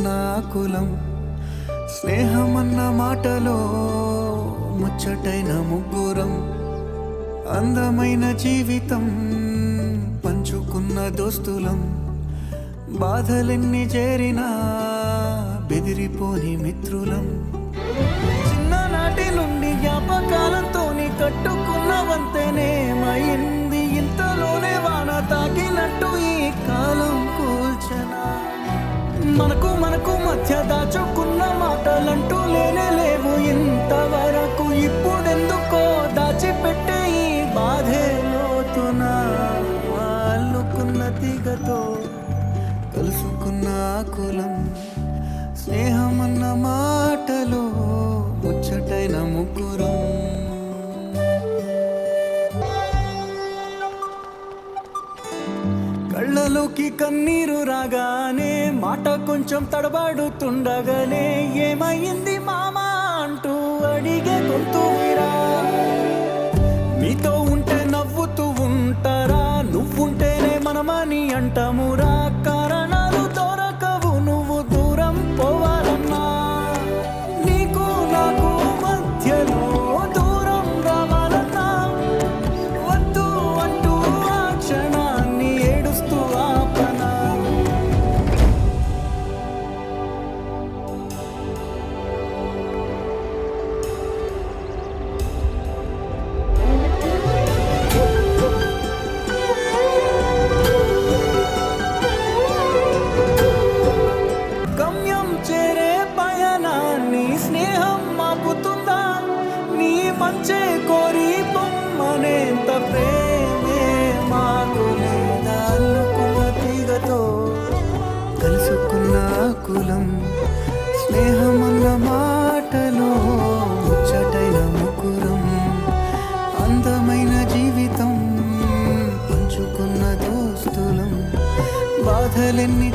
కలుసుకున్న కులం స్నేహమన్న మాటలో ముచ్చటైన ముగ్గురం అందమైన జీవితం పంచుకున్న దోస్తులం బాధలెన్ని చేరినా బెదిరిపోని మిత్రులం చిన్ననాటి నుండి జ్ఞాపకాలతోని కట్టుకున్న వంతెనేమైంది ఇంతలోనే వాన తాకినట్టు ఈ కాలం కూల్చనా మనకు మధ్య దాచుకున్న మాటలంటూ లేనే లేవు ఇంతవరకు ఇప్పుడెందుకో దాచిపెట్టే ఈ బాధే లోతున అల్లుకున్న తీగతో కలుసుకున్న కులం స్నేహమన్న మాటలో ముచ్చటైన ముగ్గురం కళ్ళలోకి కన్నీరు రాగానే మాట కొంచెం తడబడుతుండగానే ఏమైంది మామా అంటూ అడిగే గొంతురా మీతో ఉంటే నవ్వుతూ ఉంటారా నువ్వుంటేనే మనమని అంటామురా కారణాలు దొరకవు నువ్వు దూరం పోవాలన్నా నీకు నాకు మధ్యలో దూరం రావాలన్నా వద్దు అంటూ ఆ క్షణాన్ని ఏడుస్తూ ఆపనా గమ్యం చేరే పయనాన్ని స్నేహం మాపుతుందా నీ మంచే కోరి పొమ్మనేంత ప్రేమే మాకు లేదా అల్లుకున్న తీగతో కలుసుకున్న కులం స్నేహమన్న మాటలో ముచ్చటైన ముగ్గురం అందమైన జీవితం పంచుకున్న దోస్తులం బాధలెన్ని